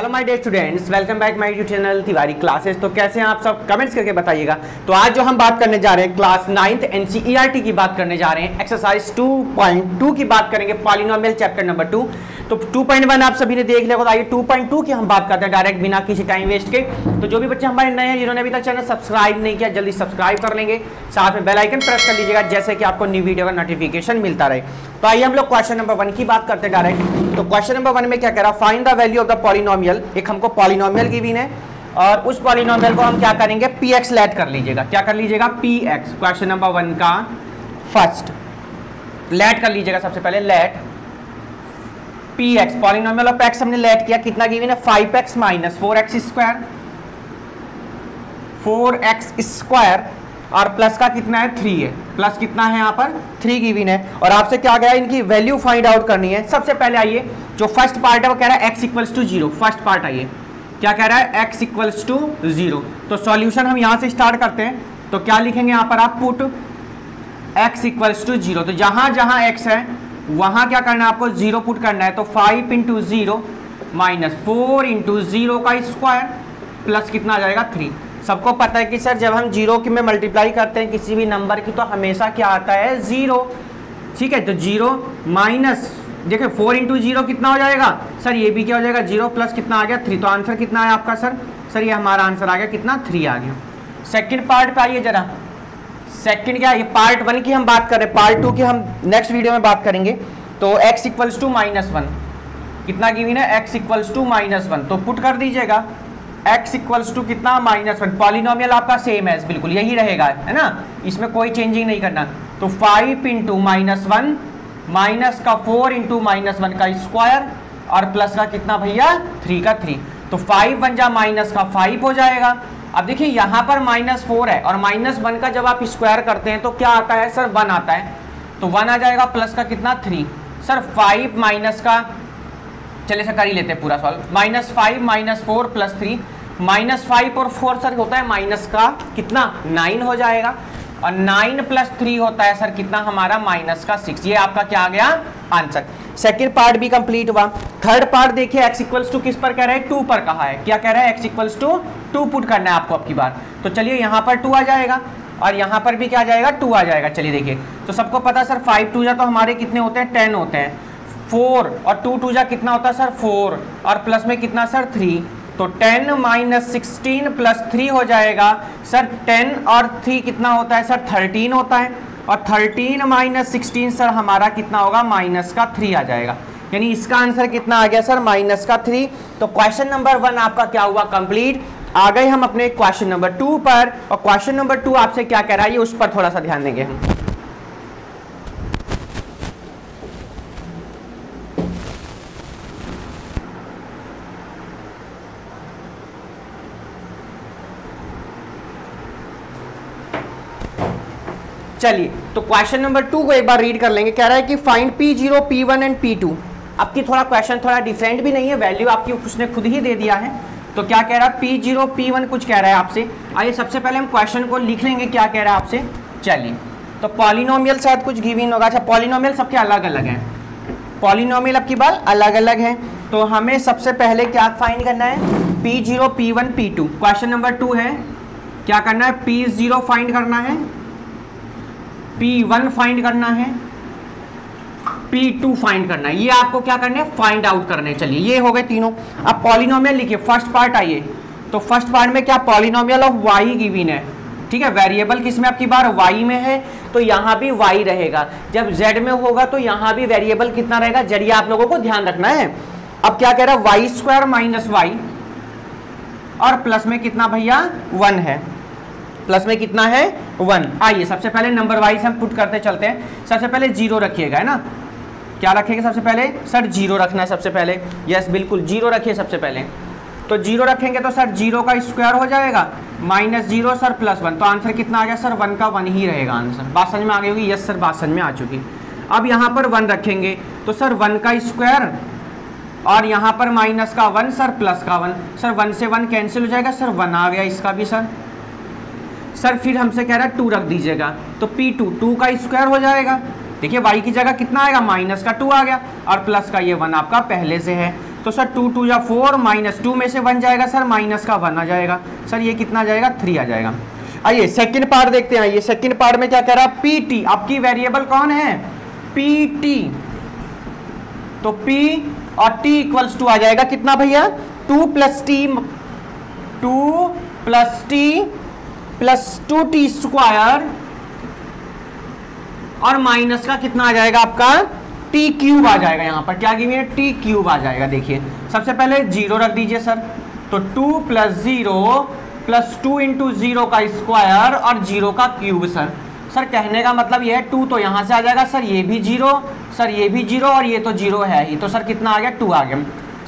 Hello my dear students, welcome back my YouTube channel Tiwari classes. तो कैसे हैं आप सब, कमेंट्स करके बताइएगा। तो आज जो हम बात करने जा रहे हैं क्लास 9th एनसीईआरटी की बात करने जा रहे हैं। एक्सरसाइज 2.2 की बात करेंगे, पॉलिनोमियल चैप्टर नंबर 2। तो 2.1 आप सभी ने देख लिया, तो आइए 2.2 की हम बात करते हैं डायरेक्ट, बिना किसी टाइम वेस्ट के। तो जो भी बच्चे हमारे नए हैं, जिन्होंने अभी तक चैनल सब्सक्राइब नहीं किया, जल्दी सब्सक्राइब कर लेंगे, साथ में बेल आइकन प्रेस कर लीजिएगा, जैसे कि आपको न्यू वीडियो का नोटिफिकेशन मिलता रहे। तो आइए हम लोग क्वेश्चन नंबर 1 की बात करते हैं डायरेक्ट। तो क्वेश्चन नंबर 1 में क्या कह रहा है, find the value of the polynomial. एक हमको पॉलिनोमियल गिवन है और उस पॉलिनोमियल को हम क्या करेंगे, px लेट कर लीजिएगा। क्या कर लीजिएगा, px। क्वेश्चन नंबर 1 का फर्स्ट लेट कर लीजिएगा। सबसे पहले let px, polynomial of x हमने लेट किया, कितना गिवन है 5x minus 4x square, 4x स्क्वायर और प्लस का कितना है 3 है, प्लस कितना है यहाँ पर 3 गिवन है। और आपसे क्या गया, इनकी वैल्यू फाइंड आउट करनी है। सबसे पहले आइए, जो फर्स्ट पार्ट है वो कह रहा है x equals to 0। First part आइए, क्या कह रहा है, x इक्वल्स टू 0। तो सॉल्यूशन हम यहाँ से स्टार्ट करते हैं। तो क्या लिखेंगे यहाँ पर आप, पुट x इक्वल्स टू 0। तो जहाँ जहाँ x है वहाँ क्या करना है आपको, 0 पुट करना है। तो 5 इंटू 0 माइनस 4 इंटू 0 का स्क्वायर प्लस कितना आ जाएगा 3। सबको पता है कि सर जब हम 0 की में मल्टीप्लाई करते हैं किसी भी नंबर की, तो हमेशा क्या आता है 0। ठीक है, तो 0 माइनस, देखिए 4 इंटू 0 कितना हो जाएगा सर, ये भी क्या हो जाएगा 0 प्लस कितना आ गया 3। तो आंसर कितना है आपका सर ये हमारा आंसर आ गया कितना, 3 आ गया। सेकंड पार्ट पे आइए जरा। सेकंड क्या, ये पार्ट 1 की हम बात कर रहे हैं, पार्ट 2 की हम नेक्स्ट वीडियो में बात करेंगे। तो x इक्वल्स टू -1 कितना गिवन है, x इक्वल्स टू -1। तो पुट कर दीजिएगा x इक्वल्स टू कितना, -1। पॉलिनोमियल आपका सेम है, बिल्कुल यही रहेगा, है ना, इसमें कोई चेंजिंग नहीं करना। तो 5 इंटू -1 माइनस का 4 इंटू -1 का स्क्वायर और प्लस का कितना भैया 3 का 3। तो 5 बन जा माइनस का 5 हो जाएगा। अब देखिए यहाँ पर -4 है और -1 का जब आप स्क्वायर करते हैं तो क्या आता है सर, 1 आता है। तो 1 आ जाएगा, प्लस का कितना 3। सर 5 माइनस का, चलिए सर कर ही लेते हैं पूरा सॉल्व। -5 -4 प्लस 3, -5 और 4 सर होता है माइनस का कितना 9 हो जाएगा। और 9 प्लस 3 होता है सर कितना हमारा -6। ये आपका क्या आ गया आंसर। सेकंड पार्ट भी कंप्लीट हुआ। थर्ड पार्ट देखिए, x इक्वल्स टू किस पर कह रहा है, 2 पर कहा है। क्या कह रहा है, x इक्वल्स टू 2 पुट करना है आपको अब की बार। तो चलिए यहाँ पर 2 आ जाएगा और यहाँ पर भी क्या आ जाएगा, 2 आ जाएगा। चलिए देखिए, तो सबको पता है सर 5 2 जा तो हमारे कितने होते हैं, 10 होते हैं। 4 और 2 2 जा कितना होता है सर 4 और प्लस में कितना सर 3। तो 10 माइनस 16 प्लस 3 हो जाएगा सर 10 और 3 कितना होता है सर 13 होता है। और 13 माइनस 16 सर हमारा कितना होगा, माइनस का 3 आ जाएगा। यानी इसका आंसर कितना आ गया सर, माइनस का 3। तो क्वेश्चन नंबर 1 आपका क्या हुआ, कंप्लीट। आ गए हम अपने क्वेश्चन नंबर 2 पर। और क्वेश्चन नंबर 2 आपसे क्या कह रहा है, ये उस पर थोड़ा सा ध्यान देंगे हम। चलिए, तो क्वेश्चन नंबर 2 को एक बार रीड कर लेंगे। कह रहा है कि find P0 P1 and P2। आपकी थोड़ा क्वेश्चन थोड़ा डिफरेंट भी नहीं है, वैल्यू आपकी उसने खुद ही दे दिया है। तो क्या कह रहा है, P0 P1 कुछ कह रहा है आपसे। आइए सबसे पहले हम क्वेश्चन को लिख लेंगे, क्या कह रहा है आपसे। चलिए, तो पॉलिनोमियल शायद कुछ गिवन होगा। अच्छा, पॉलिनोमियल सबके अलग अलग हैं, पॉलिनोमियल अब की बार अलग अलग हैं। तो हमें सबसे पहले क्या फाइंड करना है, P0 P1 P2। Question number 2 है, क्या करना है, P0 फाइंड करना है, P1 फाइंड करना है, P2 फाइंड करना है। ये आपको क्या करना है, फाइंड आउट करने। चलिए, ये हो गए तीनों। अब पॉलिनोमियल लिखिए। फर्स्ट पार्ट आइए, तो फर्स्ट पार्ट में क्या, पॉलिनोमियल ऑफ y गिवन है। ठीक है, वेरिएबल किसमें आपकी बार y में है, तो यहाँ भी y रहेगा। जब z में होगा तो यहाँ भी वेरिएबल कितना रहेगा, जरिए आप लोगों को ध्यान रखना है। अब क्या कह रहा है, वाई स्क्वायर माइनस वाई और प्लस में कितना भैया 1 है, प्लस में कितना है 1। आइए सबसे पहले नंबर वाइज हम पुट करते चलते हैं। सबसे पहले 0 रखिएगा, है ना। क्या रखेंगे सबसे पहले सर, 0 रखना है सबसे पहले। यस बिल्कुल, 0 रखिए सबसे पहले। तो 0 रखेंगे तो सर 0 का स्क्वायर हो जाएगा, -0 सर प्लस 1। तो आंसर कितना आ गया सर, 1 का 1 ही रहेगा आंसर। बात समझ में आ गई होगी। यस सर, बात समझ में आ चुकी। अब यहाँ पर 1 रखेंगे तो सर 1 का स्क्वायर और यहाँ पर माइनस का 1 सर प्लस का 1। सर 1 से 1 कैंसिल हो जाएगा, सर 1 आ गया इसका भी सर फिर हमसे कह रहा है 2 रख दीजिएगा। तो P2 2 का स्क्वायर हो जाएगा। देखिए y की जगह कितना आएगा, माइनस का 2 आ गया और प्लस का ये 1 आपका पहले से है। तो सर 2 2 या 4 माइनस 2 में से 1 जाएगा सर, माइनस का 1 आ जाएगा सर, ये कितना आ जाएगा 3 आ जाएगा। आइए सेकंड पार्ट देखते हैं। आइए सेकंड पार्ट में क्या कह रहा है, पीटी आपकी वेरिएबल कौन है, पीटी, तो पी और टी इक्वल्स टू आ जाएगा कितना भैया 2 plus T plus 2t square और माइनस का कितना आ जाएगा आपका टी क्यूब आ जाएगा। यहां पर क्या गिवन है, टी क्यूब आ जाएगा। देखिए सबसे पहले 0 रख दीजिए सर, तो 2 प्लस 0 प्लस 2 इंटू 0 का स्क्वायर और 0 का क्यूब। सर कहने का मतलब ये है 2 तो यहां से आ जाएगा सर, ये भी 0 सर, ये भी 0 और ये तो 0 है ही, तो सर कितना आ गया 2 आ गया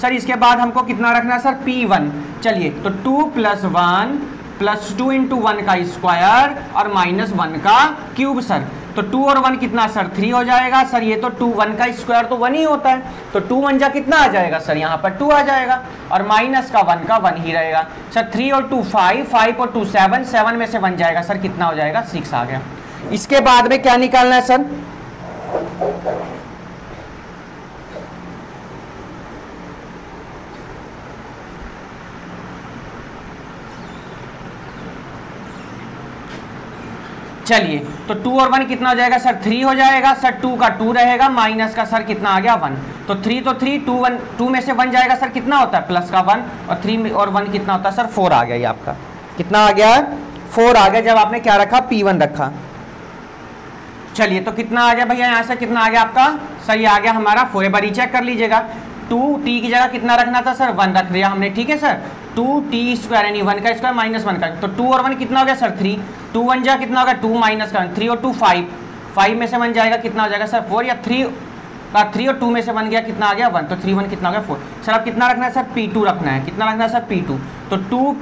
सर। इसके बाद हमको कितना रखना है सर P1। चलिए तो 2 प्लस 1 प्लस 2 इंटू 1 का स्क्वायर और माइनस 1 का क्यूब सर, तो 2 और 1 कितना सर 3 हो जाएगा सर। ये तो 2 1 का स्क्वायर तो 1 ही होता है, तो 2 1 जा कितना आ जाएगा सर, यहाँ पर 2 आ जाएगा और माइनस का 1 का 1 ही रहेगा सर। 3 और 2 5, 5 और 2 7, 7 में से 1 जाएगा सर, कितना हो जाएगा 6 आ गया। इसके बाद में क्या निकालना है सर, चलिए तो 2 और 1 कितना हो जाएगा सर 3 हो जाएगा सर, 2 का 2 रहेगा, माइनस का सर कितना आ गया 1, तो 3 तो 3, 2 में से 1 जाएगा सर, कितना होता है प्लस का 1 और 3 और 1 कितना होता है सर 4 आ गया। ये आपका कितना आ गया 4 आ गया, जब आपने क्या रखा P1 रखा। चलिए तो कितना आ गया भैया, यहाँ से कितना आ गया आपका सर, ये आ गया हमारा 4। एक बार चेक कर लीजिएगा, 2t की जगह कितना रखना था सर 1 रख दिया हमने, ठीक है सर। 2t स्क्वायर यानी 1 का स्क्वायर माइनस 1 का, तो 2 और 1 कितना हो गया सर 3, 2 1 जा कितना होगा 2 माइनस का 3 और 2 5, 5 में से 1 जाएगा कितना हो जाएगा सर 4, या 3 का 3 और 2 में से 1 गया कितना आ गया 1, तो 3 1 कितना हो गया 4। सर अब कितना रखना है सर P2 रखना है, कितना रखना है सर P2, तो 2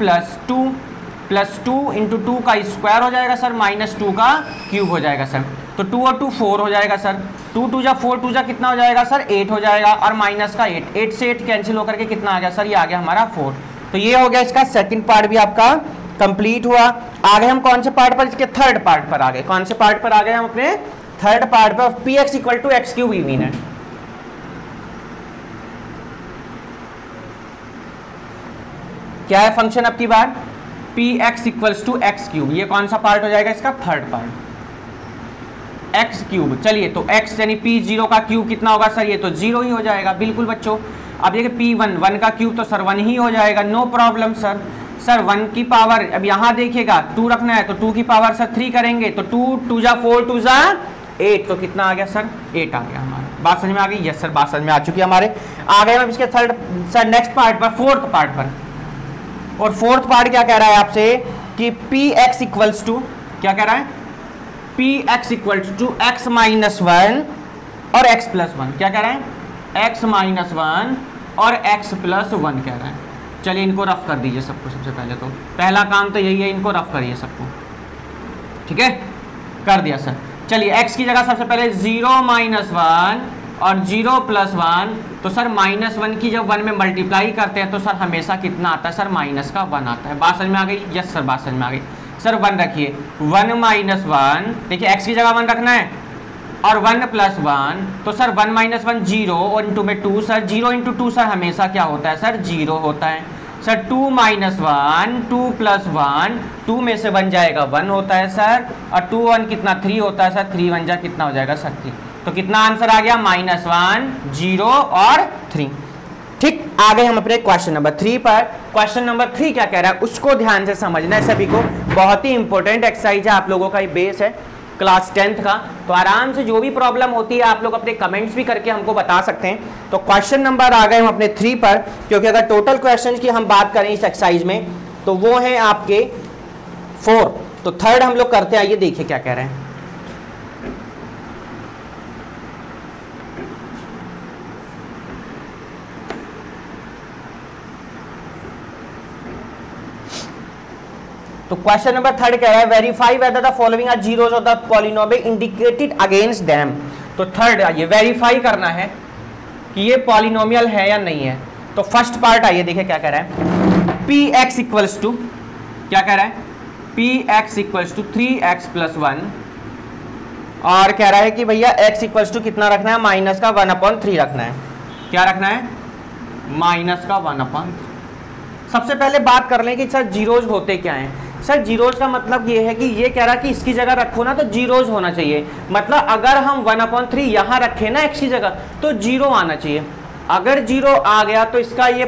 प्लस 2 इंटू 2 का स्क्वायर हो जाएगा सर, माइनस 2 का क्यूब हो जाएगा सर, तो 2 और 2 4 हो जाएगा सर, 2 2 जा 4 2 जा कितना हो जाएगा सर 8 हो जाएगा और माइनस का 8, 8 से 8 कैंसिल होकर के कितना आ गया सर, ये आ गया हमारा 4। तो ये हो गया इसका सेकंड पार्ट भी आपका कंप्लीट हुआ। आगे हम कौन से पार्ट पर, इसके थर्ड पार्ट पर आ गए। कौन से पार्ट पर आ गए हम अपने थर्ड पार्ट पर, p x equal to x cube given है। क्या है फंक्शन अब की बार, p x equals to x cube, ये कौन सा पार्ट हो जाएगा इसका थर्ड पार्ट एक्स क्यूब। चलिए तो x यानी P0 का क्यूब कितना होगा सर, ये तो 0 ही हो जाएगा बिल्कुल बच्चों। अब देखिए P1 1 का क्यूब तो सर 1 ही हो जाएगा, नो प्रॉब्लम सर। सर 1 की पावर, अब यहाँ देखिएगा 2 रखना है तो 2 की पावर सर 3 करेंगे, तो 2 2 जा 4 2 जा 8, तो कितना आ गया सर 8 आ गया हमारा। बात समझ में आ गई, यस सर बात समझ में आ चुकी है हमारे। आ गए हम इसके थर्ड सर नेक्स्ट पार्ट पर, फोर्थ पार्ट पर। और फोर्थ पार्ट क्या कह रहा है आपसे कि पी एक्स इक्वल्स टू, क्या कह रहा है p x equals to x minus 1 और एक्स प्लस 1, क्या कह रहा है एक्स माइनस 1 और एक्स प्लस 1 कह रहा है। चलिए इनको रफ कर दीजिए सबको, सबसे पहले तो पहला काम तो यही है, इनको रफ करिए सबको, ठीक है कर दिया सर। चलिए x की जगह सबसे पहले 0 माइनस 1 और 0 प्लस 1, तो सर माइनस 1 की जब 1 में मल्टीप्लाई करते हैं तो सर हमेशा कितना आता है सर माइनस का 1 आता है। बात समझ में आ गई, यस सर बात समझ में आ गई सर। 1 रखिए, 1 माइनस 1, देखिए x की जगह 1 रखना है और 1 प्लस 1, तो सर 1 माइनस 1 0 और इंटू में 2 सर, 0 इंटू 2 सर हमेशा क्या होता है सर 0 होता है सर। 2 माइनस 1 2 प्लस 1, 2 में से 1 जाएगा 1 होता है सर, और 2 1 कितना 3 होता है सर, 3 1 जा कितना हो जाएगा सर 3, तो कितना आंसर आ गया -1 0 और 3। ठीक, आ गए हम अपने क्वेश्चन नंबर 3 पर। क्वेश्चन नंबर 3 क्या कह रहा है उसको ध्यान से समझना है सभी को, बहुत ही इंपॉर्टेंट एक्सरसाइज है, आप लोगों का ये बेस है क्लास 10th का। तो आराम से जो भी प्रॉब्लम होती है आप लोग अपने कमेंट्स भी करके हमको बता सकते हैं। तो क्वेश्चन नंबर आ गए हम अपने 3 पर, क्योंकि अगर टोटल क्वेश्चन की हम बात करें इस एक्सरसाइज में तो वो है आपके 4, तो थर्ड हम लोग करते हैं। आइए देखिए क्या कह रहे हैं। तो क्वेश्चन नंबर 3 कह रहा है verify whether the following are zeroes of the polynomial indicated against them. तो थर्ड आइए वेरीफाई करना है कि ये पॉलिनोमियल है या नहीं है। तो फर्स्ट पार्ट आइए देखिए क्या कह रहा है, पी एक्स इक्वल्स टू, क्या कह रहा है p x equals to 3x plus 1, और कह रहा है कि भैया x इक्वल्स टू कितना रखना है माइनस का 1/3 रखना है। क्या रखना है माइनस का 1/3। सबसे पहले बात कर लें कि सर जीरोज होते क्या हैं। सर जीरोज का मतलब ये है कि ये कह रहा कि इसकी जगह रखो ना तो जीरोज होना चाहिए। मतलब अगर हम 1/3 यहाँ रखें ना x की जगह तो जीरो आना चाहिए। अगर जीरो आ गया तो इसका ये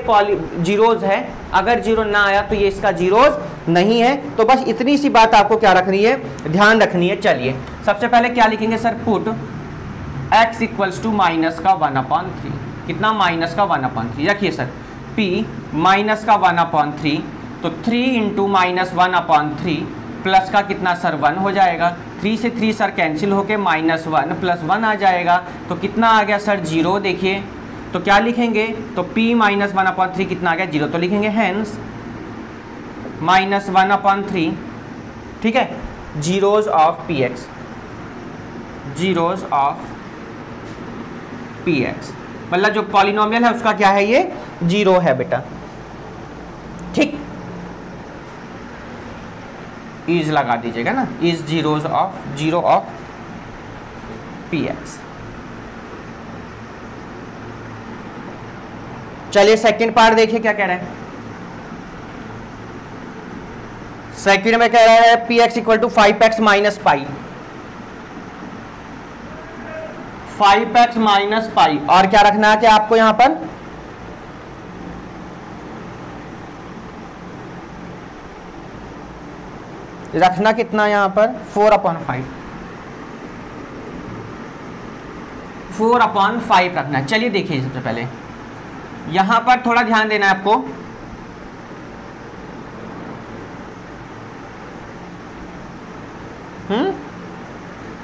जीरोज है, अगर जीरो ना आया तो ये इसका जीरोज नहीं है। तो बस इतनी सी बात आपको क्या रखनी है, ध्यान रखनी है। चलिए सबसे पहले क्या लिखेंगे sir, put x equals to minus का 1/3। कितना, माइनस का 1/3। रखिए सर p माइनस का 1/3 तो 3 इंटू माइनस 1/3 प्लस का कितना सर 1 हो जाएगा। 3 से 3 सर कैंसिल होके माइनस 1 प्लस 1 आ जाएगा। तो कितना आ गया सर 0। देखिए तो क्या लिखेंगे, तो p माइनस 1/3 कितना आ गया 0। तो लिखेंगे हैंस माइनस 1/3, ठीक है, zeros of px, zeros of px। मतलब जो पॉलिनोमियल है उसका क्या है, ये जीरो है बेटा, ठीक। इज लगा दीजिएगा ना, is zeros of zero of px। चलिए सेकंड पार्ट देखिए क्या कह रहा है। सेकंड में कह रहा है px equal to 5x minus pi, 5x minus pi. और क्या रखना है कि आपको यहां पर रखना कितना, यहां पर 4/5, 4/5 रखना है। चलिए देखिए सबसे पहले यहां पर थोड़ा ध्यान देना है आपको।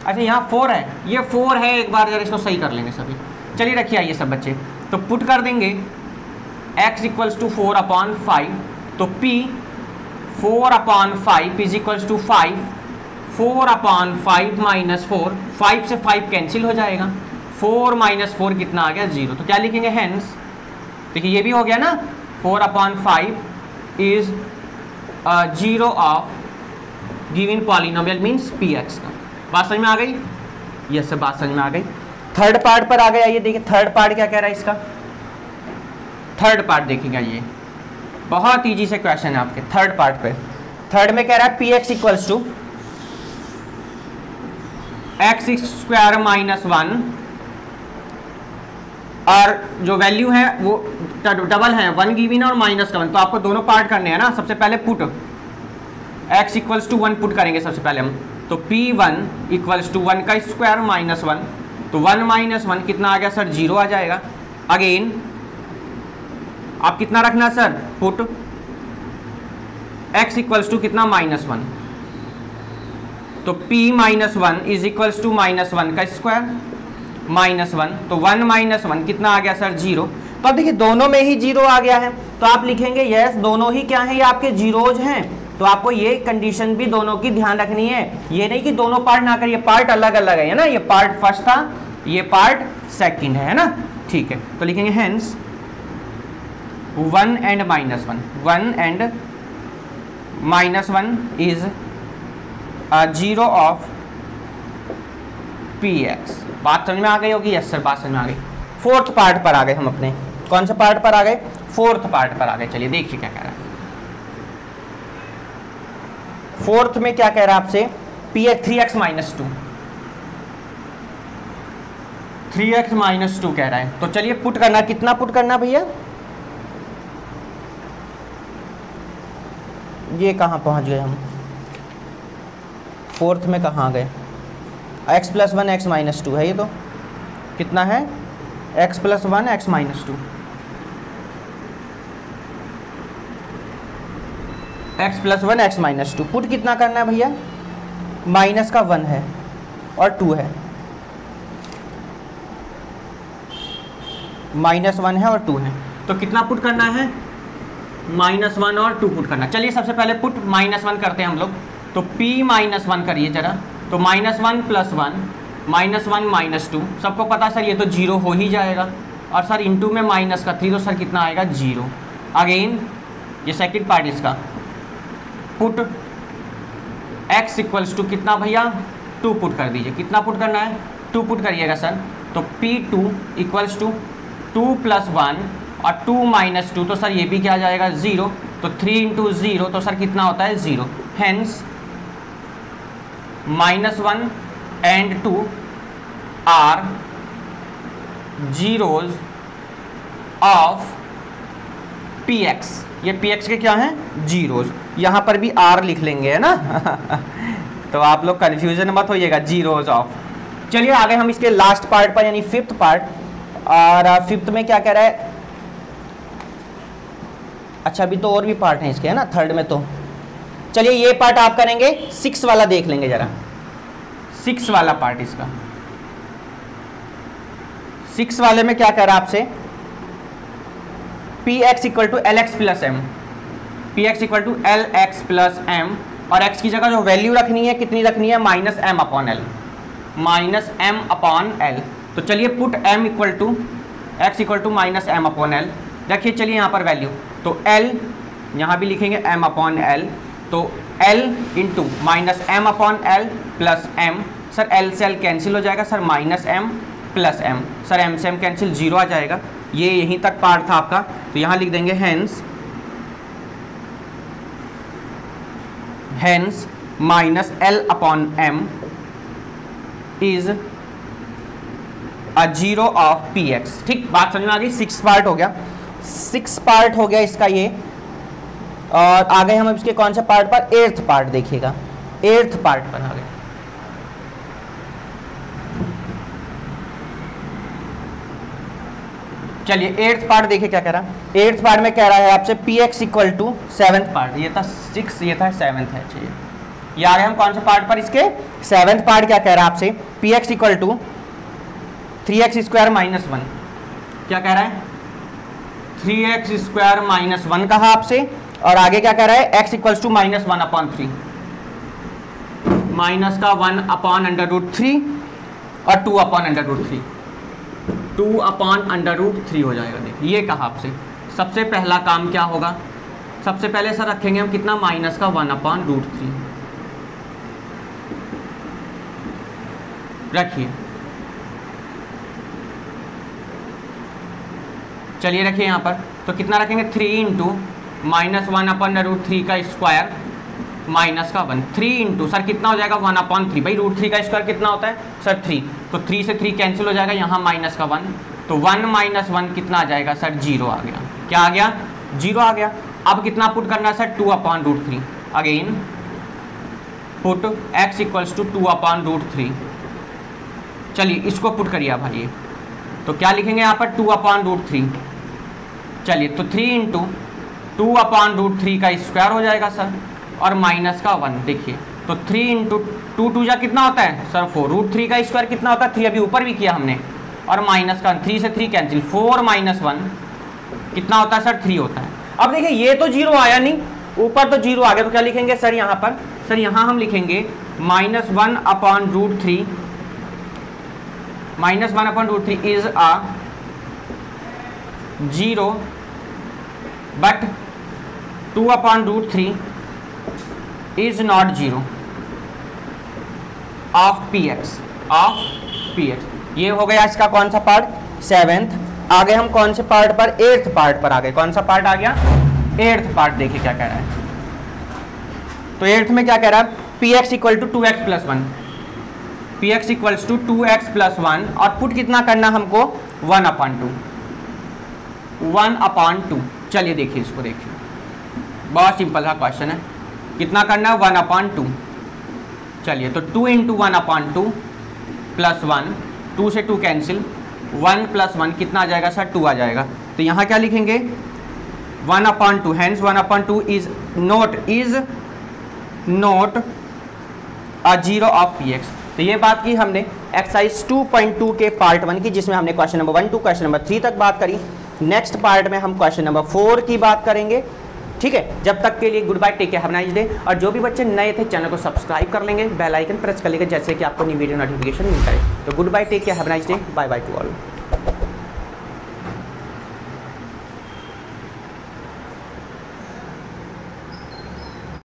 अच्छा यहाँ 4 है, ये 4 है, एक बार जरा इसको सही कर लेंगे सभी। चलिए रखिए आइए सब बच्चे, तो पुट कर देंगे x इक्वल्स टू 4/5 तो p 4/5 is equals to 5, 4/5 minus 4, 5 से 5 कैंसिल हो जाएगा, 4 माइनस 4 कितना आ गया 0। तो क्या लिखेंगे हैंस, देखिए ये भी हो गया ना, 4/5 is 0 of given polynomial means px का। बात समझ में आ गई, यस सर बात समझ में आ गई। थर्ड पार्ट पर आ गया, ये देखिए थर्ड पार्ट क्या कह रहा है इसका। थर्ड पार्ट देखिएगा, ये बहुत इजी से क्वेश्चन है आपके थर्ड पार्ट पे। थर्ड में कह रहा है px equals to x² minus 1 और जो वैल्यू है वो डबल है, 1 गिवन और माइनस का 1। तो आपको दोनों पार्ट करने हैं ना। सबसे पहले put x equals to 1 put करेंगे सबसे पहले हम, तो p1 इक्वल्स टू 1 का स्क्वायर माइनस 1, तो 1 माइनस 1 कितना आ गया सर 0 आ जाएगा। अगेन आप कितना रखना sir, put x equals to कितना -1, तो p minus 1 is equals to -1 का स्क्वायर माइनस 1, तो 1 माइनस 1 कितना आ गया सर 0। तो अब देखिए दोनों में ही 0 आ गया है, तो आप लिखेंगे यस दोनों ही क्या है, ये आपके जीरोज हैं। तो आपको ये कंडीशन भी दोनों की ध्यान रखनी है, ये नहीं कि दोनों पार्ट ना करिए, पार्ट अलग अलग है ना, ये पार्ट फर्स्ट था, ये पार्ट सेकंड है ना, ठीक है। तो लिखेंगे hence 1 and -1, 1 and -1 is 0 of px। बात समझ में आ गई होगी, यस सर बात समझ में आ गई। फोर्थ पार्ट पर आ गए हम अपने, कौन से पार्ट पर आ गए, फोर्थ पार्ट पर आ गए। चलिए देखिए क्या कह रहा है। फोर्थ में क्या कह रहा है आपसे, px 3x minus 2, 3x minus 2 कह रहा है। तो चलिए पुट करना, कितना पुट करना भैया, ये कहाँ पहुँच गए हम, फोर्थ में कहाँ गए, x प्लस 1 x माइनस 2 है ये, तो कितना है x plus 1 x minus 2, x plus 1 x minus 2। Put कितना करना है भैया, माइनस का 1 है और 2 है, -1 है और 2 है, तो कितना पुट करना है, -1 और 2 पुट करना। चलिए सबसे पहले पुट -1 करते हैं हम लोग, तो p -1 करिए जरा, तो -1 प्लस 1 -1 -2, सबको पता सर ये तो 0 हो ही जाएगा, और सर इंटू में माइनस का 3, तो सर कितना आएगा 0। अगेन ये सेकंड पार्ट इसका, पुट x इक्वल्स टू कितना भैया 2 पुट कर दीजिए, कितना पुट करना है 2 पुट करिएगा सर, तो p2 इक्वल्स टू 2 + 1 और 2 माइनस 2 तो सर ये भी क्या आ जाएगा 0, तो 3 इंटू 0 तो सर कितना होता है 0, hence -1 and 2 are zeroes of px, ये px के क्या हैं जीरोज, यहाँ पर भी r लिख लेंगे है ना तो आप लोग कन्फ्यूजन मत होइएगा, जीरोज ऑफ। चलिए आगे हम इसके लास्ट पार्ट पर यानी फिफ्थ पार्ट, और फिफ्थ में क्या कह रहा है, अच्छा अभी तो और भी पार्ट हैं इसके है ना थर्ड में, तो चलिए ये पार्ट आप करेंगे, 6 वाला देख लेंगे जरा, 6 वाला पार्ट इसका। 6 वाले में क्या कह रहा है आपसे, px equal to l x plus m, px equal to l x plus m, और x की जगह जो वैल्यू रखनी है कितनी रखनी है, -m upon l, -m upon l. तो चलिए put m equal to x equal to -m upon l, देखिए चलिए यहाँ पर वैल्यू, तो l यहाँ भी लिखेंगे m अपॉन एल, तो l into -m upon L plus m, sir l से l कैंसिल हो जाएगा sir, -m plus m, sir m से m कैंसिल 0 आ जाएगा, ये यहीं तक पार्ट था आपका, तो यहाँ लिख देंगे hence -l upon m is a zero of px। ठीक, बात समझ में आ गई। 6 पार्ट हो गया, 6 पार्ट हो गया इसका ये, और आगे हम इसके कौन से पार्ट पर, 8th पार्ट देखिएगा, 8th पार्ट पर आ गए। चलिए 8th पार्ट देखिए क्या कह रहा है, 8th पार्ट में कह रहा है आपसे px equal to 7th part, ये था 6, ये था 7th है, चाहिए ये आ गए हम कौन से पार्ट पर, इसके 7th पार्ट क्या कह रहा है आपसे, px equal to 3x square minus 1, क्या कह रहा है 3x स्क्वायर माइनस 1 कहा आपसे, और आगे क्या कह रहा है x equals to -1 upon 3, minus का 1 अपॉन √3 और 2 अपॉन √3, 2 अपॉन √3 हो जाएगा। देखिए ये कहा आपसे, सबसे पहला काम क्या होगा, सबसे पहले सर रखेंगे हम कितना, माइनस का 1 अपॉन √3 रखिए, चलिए रखिए यहाँ पर, तो कितना रखेंगे 3 इंटू -1 अपॉन √3 का स्क्वायर माइनस का 1, 3 इंटू सर कितना हो जाएगा 1 अपॉन 3, भाई √3 का स्क्वायर कितना होता है सर 3, तो 3 से 3 कैंसिल हो जाएगा, यहाँ माइनस का 1, तो 1 - 1 कितना आ जाएगा सर 0 आ गया, क्या आ गया 0 आ गया। अब कितना पुट करना है sir 2 upon √3, again put x equals to 2 upon √3, चलिए इसको पुट करिए आप भाई, तो क्या लिखेंगे यहाँ पर 2 अपॉन √3, चलिए तो 3 इंटू 2 अपॉन √3 का स्क्वायर हो जाएगा सर, और माइनस का 1, देखिए तो 3 इंटू 2 2 जा कितना होता है सर 4, √3 का स्क्वायर कितना होता है 3, अभी ऊपर भी किया हमने, और माइनस का 3 से 3 कैंसिल, 4 - 1 कितना होता है सर 3 होता है। अब देखिए ये तो 0 आया नहीं, ऊपर तो 0 आ गया, तो क्या लिखेंगे सर यहाँ पर, सर यहाँ हम लिखेंगे -1 upon √3, -1 upon √3 is a 0 but 2 upon √3 is not 0 of px, ये हो गया इसका कौन सा पार्ट 7th। आगे हम कौन से पार्ट पर, 8th पार्ट पर आ गए, कौन सा पार्ट आ गया 8th पार्ट, देखिए क्या कह रहा है, तो 8th में क्या कह रहा है px equal to 2x plus 1, px equals to 2x plus 1, और पुट कितना करना हमको 1 अपॉन 2, चलिए देखिए इसको, देखिए बहुत सिंपल सा क्वेश्चन है, कितना करना है 1 अपॉन 2, चलिए तो 2 इंटू 1 अपॉन 2 प्लस 1, 2 से 2 कैंसिल, 1 प्लस 1 कितना आ जाएगा सर 2 आ जाएगा, तो यहाँ क्या लिखेंगे 1 upon 2, hence 1 upon 2 is not a 0 of px। तो ये बात की हमने एक्सरसाइज 2.2 के पार्ट 1 की, जिसमें हमने question number 1 to question number 3 तक बात करी। नेक्स्ट पार्ट में हम क्वेश्चन नंबर 4 की बात करेंगे, ठीक है। जब तक के लिए good bye, take care, have a nice day. और जो भी बच्चे नए थे चैनल को सब्सक्राइब कर लेंगे, बेल आइकन प्रेस कर लेंगे, जैसे कि आपको नई वीडियो नोटिफिकेशन मिलता है। तो good bye, take care, have a nice day, bye bye to all.